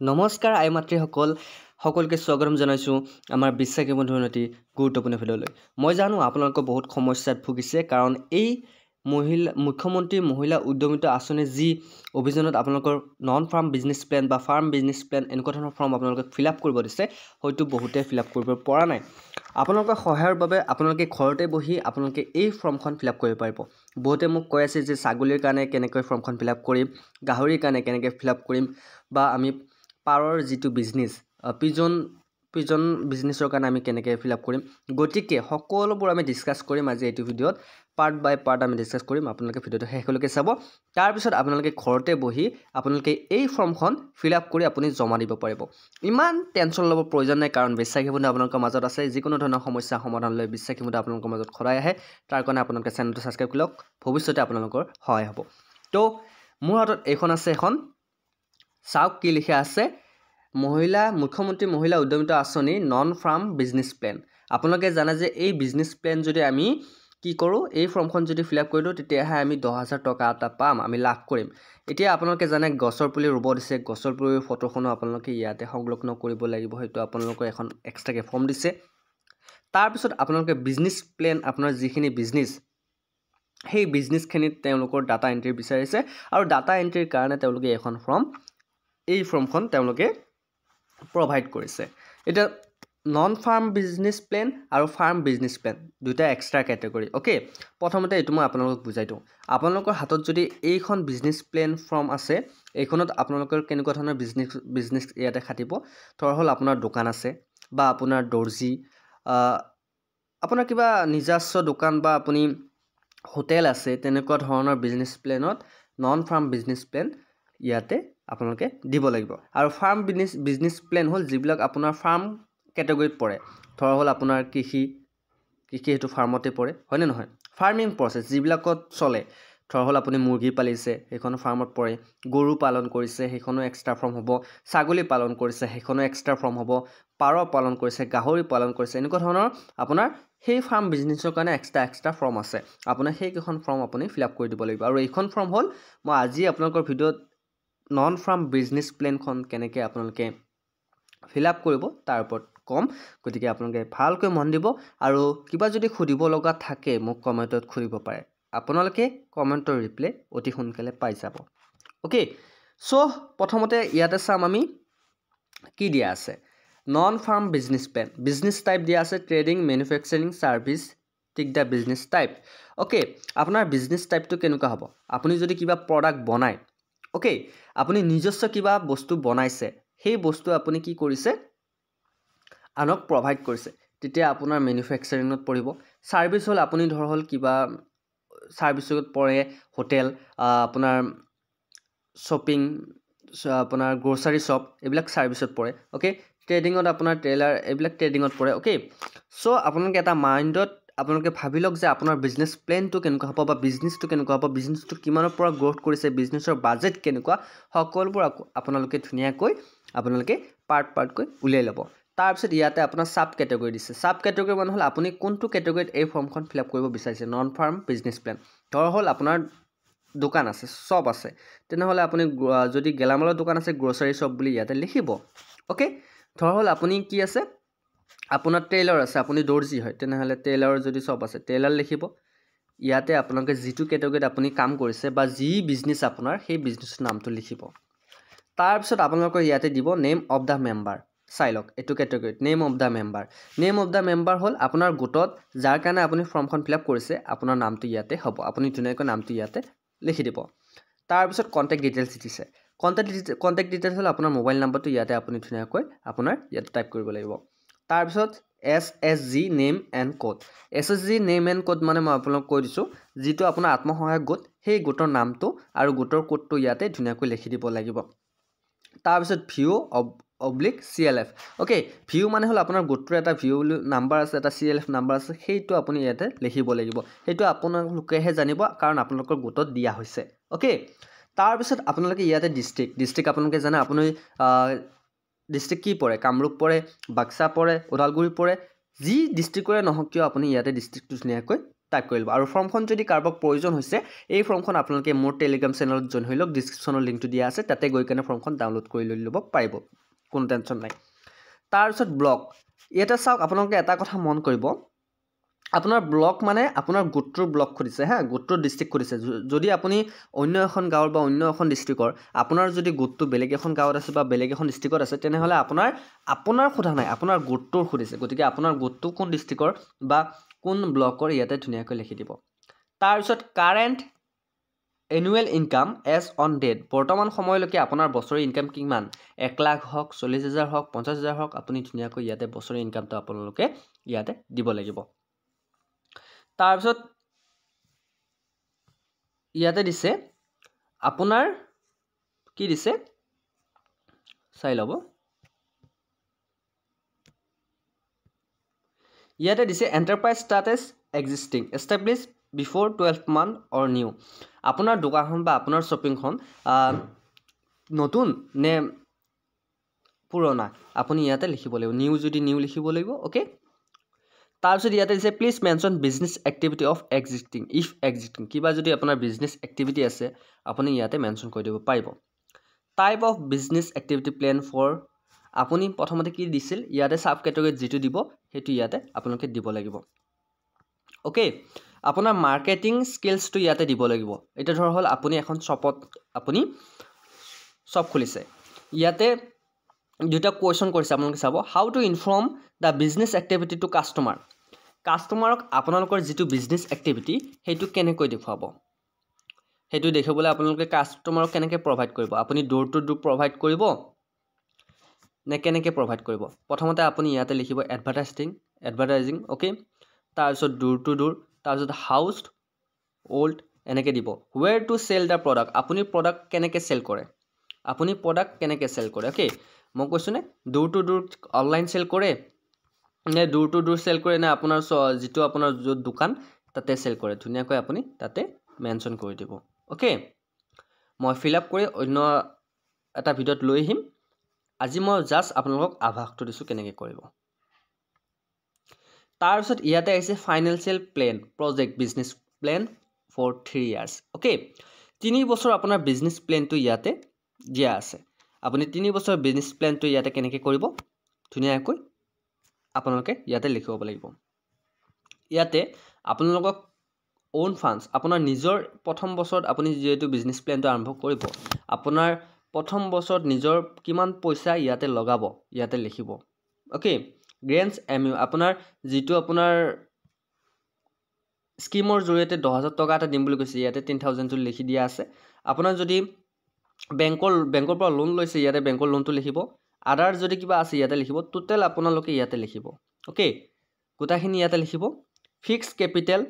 নমস্কাৰ আই মাতৃসকল সকলোকে স্বাগতম জনাইছোঁ আমাৰ বিশ্বাসী বন্ধুৰ উন্নতি গুৰুত্বপূৰ্ণ ভিডিঅ'লৈ। মই জানো আপোনালোকে বহুত সমস্যাত ভুগিছে কাৰণ এই মুখ্যমন্ত্ৰী মহিলা উদ্যমিতা আঁচনি যি অভিযানত আপোনালোকৰ নন ফাৰ্ম বিজনেছ প্লেন বা ফাৰ্ম বিজনেছ প্লেন এনেকুৱা ধৰণৰ ফৰ্ম আপোনালোকে ফিল আপ কৰিব দিছে, হয়তো বহুতে ফিল আপ কৰিব পৰা নাই। আপোনালোকৰ সহায়ৰ বাবে আপোনালোকে ঘৰতে বহি আপোনালোকে এই ফৰ্মখন ফিল আপ কৰিব পাৰিব। বহুতে মোক কৈ আছে যে ছাগলীৰ কাৰণে কেনেকৈ ফৰ্মখন ফিল আপ কৰিম, গাহৰিৰ কাৰণে কেনেকৈ ফিল আপ কৰিম, বা আমি পাৰৰ যিটো বিজনেছ পিজন বিজনেছৰ কাৰণে আমি কেনেকৈ ফিল আপ কৰিম। গতিকে সকলোবোৰ আমি ডিছকাছ কৰিম আজি এইটো ভিডিঅ'ত, পাৰ্ট বাই পাৰ্ট আমি ডিছকাছ কৰিম। আপোনালোকে ভিডিঅ'টো শেষলৈকে চাব। তাৰপিছত আপোনালোকে ঘৰতে বহি আপোনালোকে এই ফৰ্মখন ফিল আপ কৰি আপুনি জমা দিব পাৰিব। ইমান টেনশ্যন ল'ব প্ৰয়োজন নাই, কাৰণ বিশ্বাসী বন্ধু আপোনালোকৰ মাজত আছে। যিকোনো ধৰণৰ সমস্যা সমাধান লৈ বিশ্বাসী বন্ধু আপোনালোকৰ মাজত সদায় আহে। তাৰ কাৰণে আপোনালোকে চেনেলটো ছাবস্ক্ৰাইব কৰি লওক, ভৱিষ্যতে আপোনালোকৰ সহায় হ'ব। তো মোৰ হাতত এইখন আছে, এখন চাওক কি লিখা আছে, মুখ্যমন্ত্ৰী মহিলা উদ্যমিতা আঁচনি নন ফাৰ্ম বিজনেছ প্লেন। আপোনালোকে জানে যে এই বিজনেছ প্লেন যদি আমি কি কৰোঁ, এই ফৰ্মখন যদি ফিল আপ কৰি দিওঁ, তেতিয়াহে আমি 10,000 টকা এটা পাম, আমি লাভ কৰিম। এতিয়া আপোনালোকে জানে গছৰ পুলি ৰুব দিছে, গছৰ পুলিৰ ফটোখনো আপোনালোকে ইয়াতে সংলগ্ন কৰিব লাগিব। সেইটো আপোনালোকৰ এখন এক্সট্ৰাকৈ ফৰ্ম দিছে। তাৰপিছত আপোনালোকে বিজনেছ প্লেন, আপোনাৰ যিখিনি বিজনেছ, সেই বিজনেছখিনিত তেওঁলোকৰ ডাটা এণ্ট্ৰি বিচাৰিছে, আৰু ডাটা এণ্ট্ৰিৰ কাৰণে তেওঁলোকে এই ফৰ্মখন তেওঁলোকে প্ৰভাইড কৰিছে। এতিয়া নন ফাৰ্ম বিজনেছ প্লেন আৰু ফাৰ্ম বিজনেছ প্লেন দুটা এক্সট্ৰা কেটেগৰী। অ'কে, প্ৰথমতে এইটো মই আপোনালোকক বুজাই দিওঁ। আপোনালোকৰ হাতত যদি এইখন বিজনেছ প্লেন ফৰ্ম আছে, এইখনত আপোনালোকৰ কেনেকুৱা ধৰণৰ বিজনেছ ইয়াতে খাটিব। ধৰা হ'ল আপোনাৰ দোকান আছে, বা আপোনাৰ দৰ্জী, আপোনাৰ কিবা নিজস্ব দোকান বা আপুনি হোটেল আছে, তেনেকুৱা ধৰণৰ বিজনেছ প্লেনত নন ফাৰ্ম বিজনেছ প্লেন ইয়াতে আপোনালোকে দিব লাগিব। আৰু ফাৰ্ম বিজনেছ প্লেন হ'ল যিবিলাক আপোনাৰ ফাৰ্ম কেটেগৰীত পৰে। ধৰা হ'ল আপোনাৰ কৃষি সেইটো ফাৰ্মতে পৰে, হয়নে নহয়? ফাৰ্মিং প্ৰচেছ যিবিলাকত চলে, ধৰা হ'ল আপুনি মুৰ্গী পালিছে, সেইখনো ফাৰ্মত পৰে। গৰু পালন কৰিছে, সেইখনো এক্সট্ৰা ফৰ্ম হ'ব। ছাগলী পালন কৰিছে, সেইখনো এক্সট্ৰা ফৰ্ম হ'ব। পাৰ পালন কৰিছে, গাহৰি পালন কৰিছে, এনেকুৱা ধৰণৰ আপোনাৰ সেই ফাৰ্ম বিজনেছৰ কাৰণে এক্সট্ৰা ফৰ্ম আছে। আপোনাৰ সেইকেইখন ফৰ্ম আপুনি ফিল আপ কৰি দিব লাগিব। আৰু এইখন ফৰ্ম হ'ল, মই আজি আপোনালোকৰ ভিডিঅ'ত নন ফাৰ্ম বিজনেছ প্লেনখন কেনেকৈ আপোনালোকে ফিল আপ কৰিব তাৰ ওপৰত ক'ম। গতিকে আপোনালোকে ভালকৈ মন দিব, আৰু কিবা যদি সুধিব লগা থাকে মোক কমেণ্টত সুধিব পাৰে। আপোনালোকে কমেণ্টৰ ৰিপ্লাই অতি সোনকালে পাই যাব। অ'কে, চ' প্ৰথমতে ইয়াতে চাম আমি কি দিয়া আছে। Non farm business plan, business type দিয়া আছে trading, manufacturing, service, tick the business type. Okay, আপোনাৰ বিজনেছ টাইপটো কেনেকুৱা হ'ব? আপুনি যদি কিবা প্ৰডাক্ট বনায়, অ'কে, আপুনি নিজস্ব কিবা বস্তু বনাইছে, সেই বস্তু আপুনি কি কৰিছে, আনক প্ৰভাইড কৰিছে, তেতিয়া আপোনাৰ মেনুফেকচাৰিঙত পৰিব। ছাৰ্ভিচ হ'ল আপুনি ধৰা হ'ল কিবা ছাৰ্ভিচত পৰে, হোটেল, আপোনাৰ শ্বপিং, আপোনাৰ গ্ৰ'চাৰী শ্বপ, এইবিলাক ছাৰ্ভিচত পৰে। অ'কে, ট্ৰেডিঙত আপোনাৰ ট্ৰেইলাৰ, এইবিলাক ট্ৰেডিঙত পৰে। অ'কে, চ' আপোনালোকে এটা মাইণ্ডত আপোনালোকে ভাবি লওক যে আপোনাৰ বিজনেছ প্লেনটো কেনেকুৱা হ'ব, বা বিজনেছটো কেনেকুৱা হ'ব, বিজনেছটো কিমানৰ পৰা গ্ৰ'থ কৰিছে, বিজনেছৰ বাজেট কেনেকুৱা, সকলোবোৰ আপোনালোকে ধুনীয়াকৈ পাৰ্টকৈ উলিয়াই ল'ব। তাৰপিছত ইয়াতে আপোনাৰ ছাব কেটেগৰী দিছে। ছাব কেটেগৰী মানে হ'ল আপুনি কোনটো কেটেগৰীত এই ফৰ্মখন ফিল আপ কৰিব বিচাৰিছে। নন ফাৰ্ম বিজনেছ প্লেন, ধৰা হ'ল আপোনাৰ দোকান আছে, শ্বপ আছে, তেনেহ'লে আপুনি যদি গেলামালৰ দোকান আছে, গ্ৰ'চাৰী শ্বপ বুলি ইয়াতে লিখিব। অ'কে, ধৰা হ'ল আপুনি কি আছে, আপোনাৰ টেইলাৰ আছে, আপুনি দৰ্জী হয়, তেনেহ'লে টেইলাৰৰ যদি শ্বপ আছে, টেইলাৰ লিখিব। ইয়াতে আপোনালোকে যিটো কেটেগৰীত আপুনি কাম কৰিছে বা যি বিজনেছ আপোনাৰ, সেই বিজনেছৰ নামটো লিখিব। তাৰপিছত আপোনালোকৰ ইয়াতে দিব নেম অফ দ্য মেম্বাৰ। চাই লওক এইটো কেটেগৰীত name of the member. Name of the member হ'ল আপোনাৰ গোটত যাৰ কাৰণে আপুনি ফৰ্মখন ফিল আপ কৰিছে, আপোনাৰ নামটো ইয়াতে হ'ব। আপুনি ধুনীয়াকৈ নামটো ইয়াতে লিখি দিব। তাৰপিছত কণ্টেক্ট ডিটেইলছ দিছে। কণ্টেক্ট ডিটেইলছ হ'ল আপোনাৰ মোবাইল নাম্বাৰটো ইয়াতে আপুনি ধুনীয়াকৈ ইয়াতে টাইপ কৰিব লাগিব। তাৰপিছত SSG name and code. SSG name and code মানে মই আপোনালোকক কৈ দিছোঁ, যিটো আপোনাৰ আত্মসহায়ক গোট, সেই গোটৰ নামটো আৰু গোটৰ কোডটো ইয়াতে ধুনীয়াকৈ লিখি দিব লাগিব। তাৰপিছত VO/CLF। অ'কে, ভিউ মানে হ'ল আপোনাৰ গোটটোৰ এটা ভিউ নাম্বাৰ আছে, এটা CLF নাম্বাৰ আছে, সেইটো আপুনি ইয়াতে লিখিব লাগিব। সেইটো আপোনালোকেহে জানিব, কাৰণ আপোনালোকৰ গোটত দিয়া হৈছে। অ'কে, তাৰপিছত আপোনালোকে ইয়াতে ডিষ্ট্ৰিক্ট আপোনালোকে জানে, আপুনি ডিষ্ট্ৰিক্ট কি পৰে, কামৰূপ পৰে, বাক্সা পৰে, ওদালগুৰি পৰে, যি ডিষ্ট্ৰিক্টৰে নহওক কিয় আপুনি ইয়াতে ডিষ্ট্ৰিক্টটো ধুনীয়াকৈ টাইপ কৰি ল'ব আৰু ফৰ্মখন যদি কাৰোবাক প্ৰয়োজন হৈছে এই ফৰ্মখন আপোনালোকে মোৰ টেলিগ্ৰাম চেনেলত জইন হৈ লওক ডিছক্ৰিপশ্যনৰ লিংকটো দিয়া আছে তাতে গৈ কেনে ফৰ্মখন ডাউনলোড কৰি লৈ ল'ব পাৰিব কোনো টেনশ্যন নাই তাৰপিছত ব্লক ইয়াতে চাওক আপোনালোকে এটা কথা মন কৰিব আপোনাৰ ব্লক মানে আপোনাৰ গোটটোৰ ব্লক খুলিছে হা গোটটোৰ ডিষ্ট্ৰিক্ট খুলিছে যদি আপুনি অন্য এখন গাঁৱৰ বা অন্য এখন ডিষ্ট্ৰিক্টৰ আপোনাৰ যদি গোটটো বেলেগ এখন গাঁৱত আছে বা বেলেগ এখন ডিষ্ট্ৰিক্টত আছে তেনেহ'লে আপোনাৰ সোধা নাই আপোনাৰ গোটটোৰ খুলিছে গতিকে আপোনাৰ গোটটো কোন ডিষ্ট্ৰিক্টৰ বা কোন ব্লকৰ ইয়াতে ধুনীয়াকৈ লিখি দিব তাৰপিছত current annual income as on date বৰ্তমান সময়লৈকে আপোনাৰ বছৰি ইনকাম কিমান 1 লাখ হওক 40,000 হওক 50,000 হওক আপুনি ধুনীয়াকৈ ইয়াতে বছৰি ইনকামটো আপোনালোকে ইয়াতে দিব লাগিব তাৰপিছত ইয়াতে দিছে আপোনাৰ কি দিছে চাই ল'ব ইয়াতে দিছে enterprise status existing establish before 12 month or new আপোনাৰ দোকানখন বা আপোনাৰ শ্বপিংখন নতুন নে পুৰণা আপুনি ইয়াতে লিখিব লাগিব নিউ যদি নিউ লিখিব লাগিব ওকে তাৰপিছত ইয়াতে দিছে please mention business activity of existing if existing কিবা যদি আপোনাৰ বিজনেছ এক্টিভিটি আছে আপুনি ইয়াতে মেনশ্যন কৰি দিব পাৰিব type of business activity plan for আপুনি প্ৰথমতে কি দিছিল ইয়াতে সাব কেটেগৰীত যেটো দিব হেতু ইয়াতে আপোনালোকে দিব লাগিব ওকে আপোনাৰ মাৰ্কেটিং স্কিলছটো ইয়াতে দিব লাগিব এটা ধৰ হল আপুনি এখন শ্বপত আপুনি শ্বপ খুলিছে ইয়াতে দুটা কোৱেশ্চন কৰিছে আপোনালোকে চাব how to inform the business activity to কাষ্টমাৰক আপোনালোকৰ যেটো বিজনেছ এক্টিভিটি হেতু কেনেকৈ দেখুৱাব হেতু দেখাবলৈ আপোনালোকে কাষ্টমাৰক কেনেকৈ প্ৰভাইড কৰিব আপুনি ডোৰ টু ডোৰ প্ৰভাইড কৰিব নে কেনেকৈ প্ৰভাইড কৰিব প্ৰথমতে আপুনি ইয়াতে লিখিব এডভাৰটাইজিং ওকে তাৰপিছত ডোৰ টু ডোৰ তাৰপিছত হাউচ ওল্ড এনেকৈ দিব where to sell the product আপুনি প্ৰডাক্ট কেনেকৈ সেল কৰে ওকে মই কৈছো নে door to door online sell কৰে নে ডোৰ টু ডোৰ সেল কৰে নে আপোনাৰ যেটো আপোনাৰ দোকান তাতে সেল কৰে ধুনীয়াকৈ আপুনি তাতে মেনশ্যন কৰি দিব ওকে মই ফিল আপ কৰি অন্য এটা ভিডিঅত লৈ আহিম আজি মই জাস্ট আপোনালোকক আভাসটো দিছো কেনেকৈ কৰিব তাৰপিছত ইয়াতে আছে financial plan project business plan for 3 years okay 3 বছৰ আপোনাৰ বিজনেছ প্লেনটো ইয়াতে দিয়া আছে আপুনি 3 বছৰ বিজনেছ প্লেনটো ইয়াতে কেনেকৈ কৰিব ধুনীয়াকৈ আপোনালোকে ইয়াতে লিখিব লাগিব ইয়াতে আপোনালোকক ওন ফান্ডস আপোনাৰ নিজৰ প্ৰথম বছৰত আপুনি যেটো বিজনেছ প্লেনটো আৰম্ভ কৰিব আপোনাৰ প্ৰথম বছৰত নিজৰ কিমান পইচা ইয়াতে লগাব ইয়াতে লিখিব ওকে গ্ৰেন্স এমইউ আপোনাৰ যেটো আপোনাৰ স্কিমৰ জৰিয়তে 10,000 টকা এটা দিম বুলি কৈছে ইয়াতে 10,000 টো লিখি দিয়া আছে আপোনাৰ যদি বেংকৰ পৰা লোন লৈছে ইয়াতে বেংকৰ লোনটো লিখিব আদাৰ যদি কিবা আছে ইয়াতে লিখিব টোটাল আপোনালোকে ইয়াতে লিখিব ওকে গোটাখিনি ইয়াতে লিখিব ফিক্সড ক্যাপিটেল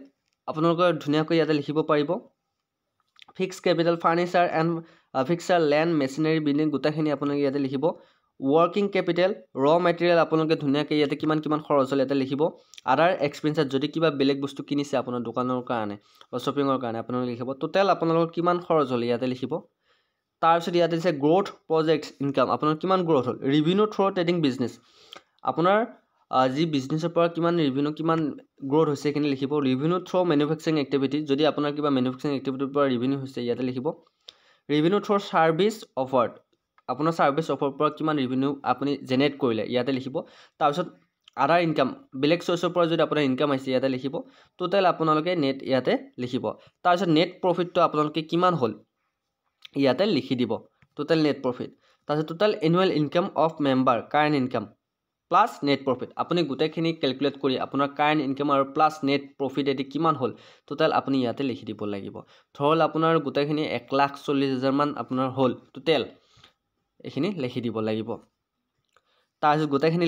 আপোনালোকৰ ধুনীয়াকৈ ইয়াতে লিখিব পাৰিব fixed capital furniture and fixture land machinery building গোটাখিনি আপোনালোকে ইয়াতে লিখিব ওয়াৰ্কিং ক্যাপিটেল ৰ মেটেৰিয়েল আপোনালোকে ধুনীয়াকৈ ইয়াতে কিমান খৰচ হ'ল ইয়াতে লিখিব আদাৰ এক্সপেন্সেস যদি কিবা বেলেগ বস্তু কিনিছে আপোনাৰ দোকানৰ কাৰণে বা শ্বপিংৰ কাৰণে আপোনালোকে লিখিব টোটাল আপোনালোকৰ কিমান খৰচ হ'ল ইয়াতে লিখিব তাৰপিছত ইয়াতে দিছে গ্ৰোথ প্ৰজেক্টছ ইনকাম আপোনাৰ কিমান গ্ৰোথ হ'ল ৰেভিনিউ থ্ৰু ট্ৰেডিং বিজনেছ আপোনাৰ যি বিজনেছৰ পৰা কিমান ৰেভিনিউ কিমান গ্ৰোথ হৈছে কিনে লিখিব ৰেভিনিউ থ্ৰু মেনুফেকচাৰিং এক্টিভিটি যদি আপোনাৰ কিবা মেনুফেকচাৰিং এক্টিভিটিৰ পৰা ৰেভিনিউ হৈছে ইয়াতে লিখিব ৰেভিনিউ থ্ৰু সাৰ্ভিস অফাৰ্ড আপোনাৰ সাৰ্ভিস অফাৰ পৰা কিমান ৰেভিনিউ আপুনি জেনাৰেট কৰিলে ইয়াতে লিখিব তাৰপিছত আদাৰ ইনকাম বেলেগ সোৰ্সৰ পৰা যদি আপোনাৰ ইনকাম আছে ইয়াতে লিখিব টোটাল আপোনালোকে নেট ইয়াতে লিখিব তাৰপিছত নেট প্ৰফিটটো আপোনালোকে কিমান হ'ল ইয়াতে লিখি দিব টোটাল নেট প্ৰফিট তাৰপিছত total annual income of member current income plus net profit আপুনি গুটেখিনি ক্যালকুলেট কৰি আপোনাৰ কাৰেন্ট ইনকাম আৰু প্লাস নেট প্ৰফিট এটি কিমান হ'ল টোটাল আপুনি ইয়াতে লিখি দিব লাগিব ধৰল আপোনাৰ গুটেখিনি 1,40,000 মান আপোনাৰ হ'ল টোটাল এখিনি লিখি দিব লাগিব তাৰপিছত গুটেখিনি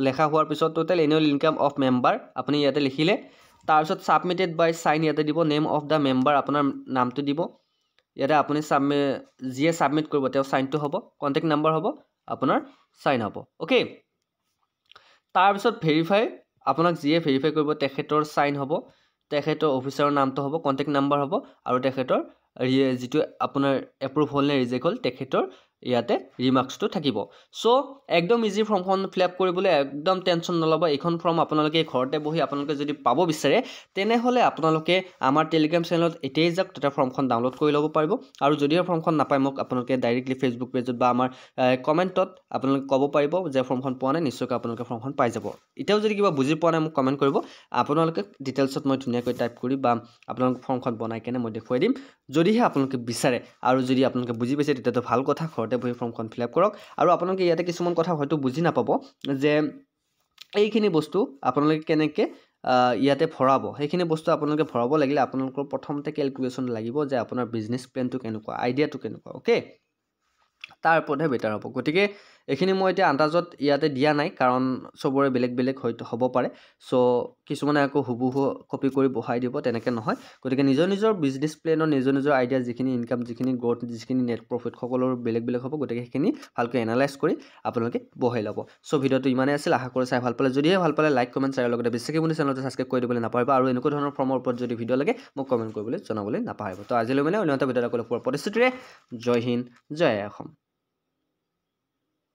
লেখা হোৱাৰ পিছত total annual income of member আপুনি ইয়াতে লিখিলে তাৰপিছত সাবমিটেড বাই সাইন ইয়াতে দিব নেম অফ দা মেম্বাৰ আপোনাৰ নামটো দিব ইয়াতে আপুনি জিয়ে সাবমিট কৰিব তেও সাইনটো হ'ব কন্টাক্ট নাম্বাৰ হ'ব আপোনাৰ সাইন হ'ব ওকে তাৰপিছত ভেৰিফাই আপোনাক জিয়ে ভেৰিফাই কৰিব তেখেতৰ সাইন হ'ব তেখেতৰ অফিচাৰৰ নামটো হ'ব কন্টাক্ট নাম্বাৰ হ'ব আৰু তেখেতৰ যেটো আপোনাৰ এপ্ৰুভ হ'ল নে ৰিজেক্ট হ'ল তেখেতৰ ইয়াতে ৰিমাৰ্কছটো থাকিব সো একদম ইজি ফৰ্মখন ফিল আপ কৰিবলৈ একদম টেনশ্যন নল'ব এইখন ফৰ্ম আপোনালোকে ঘৰতে বহি আপোনালোকে যদি পাব বিচাৰে তেনেহ'লে আপোনালোকে আমাৰ টেলিগ্ৰাম চেনেলত এতিয়াই যাওক তাতে ফৰ্মখন ডাউনলোড কৰি ল'ব পাৰিব আৰু যদিও ফৰ্মখন নাপায় মোক আপোনালোকে ডাইৰেক্টলি ফেচবুক পেজত বা আমাৰ কমেণ্টত আপোনালোকে ক'ব পাৰিব যে ফৰ্মখন পোৱা নাই নিশ্চয়কৈ আপোনালোকে ফৰ্মখন পাই যাব এতিয়াও যদি কিবা বুজি পোৱা নাই মোক কমেণ্ট কৰিব আপোনালোকে ডিটেইলছত মই ধুনীয়াকৈ টাইপ কৰি বা আপোনালোকে ফৰ্মখন বনাই কেনে মই দেখুৱাই দিম যদিহে আপোনালোকে বিচাৰে আৰু যদি আপোনালোকে বুজি পাইছে তেতিয়াতো ভাল কথা ঘৰতে বহি ফৰ্মখন ফিল আপ কৰক আৰু আপোনালোকে ইয়াতে কিছুমান কথা হয়তো বুজি নাপাব যে এইখিনি বস্তু আপোনালোকে কেনেকৈ ইয়াতে ভৰাব সেইখিনি বস্তু আপোনালোকে ভৰাব লাগিলে আপোনালোকৰ প্ৰথমতে কেলকুলেশ্যন লাগিব যে আপোনাৰ বিজনেছ প্লেনটো কেনেকুৱা আইডিয়াটো কেনেকুৱা অ'কে তাৰ ওপৰতহে বেটাৰ হ'ব গতিকে এইখিনি মই এতিয়া আন্দাজত ইয়াতে দিয়া নাই কাৰণ চবৰে বেলেগ বেলেগ হয়তো হ'ব পাৰে সো কিছুমানে আকৌ হুবহু কপি কৰি বহাই দিব তেনেকৈ নহয় গতিকে নিজৰ নিজৰ বিজনেছ প্লেনৰ নিজৰ নিজৰ আইডিয়া যিখিনি ইনকাম যিখিনি গ্ৰ'থ যিখিনি নেট প্ৰফিট সকলোৰ বেলেগ বেলেগ হ'ব গতিকে সেইখিনি ভালকৈ এনালাইজ কৰি আপোনালোকে বহাই ল'ব সো ভিডিঅ'টো ইমানেই আছিল আশা কৰি চাই ভাল পালে যদিহে ভাল পালে লাইক কমেণ্ট শ্বেয়াৰ লগতে বিশ্বাসী বন্ধু চেনেলটো ছাবস্ক্ৰাইব কৰি দিবলৈ নাপাহৰিব আৰু এনেকুৱা ধৰণৰ ফৰ্মৰ ওপৰত যদি ভিডিঅ' লাগে মোক কমেণ্ট কৰিবলৈ জনাবলৈ নাপাহৰিব তো আজিলৈ মানে অন্য এটা ভিডিঅ' লগ পোৱাৰ প্ৰতিশ্ৰুতিৰে জয় হিন্দ জয় অসম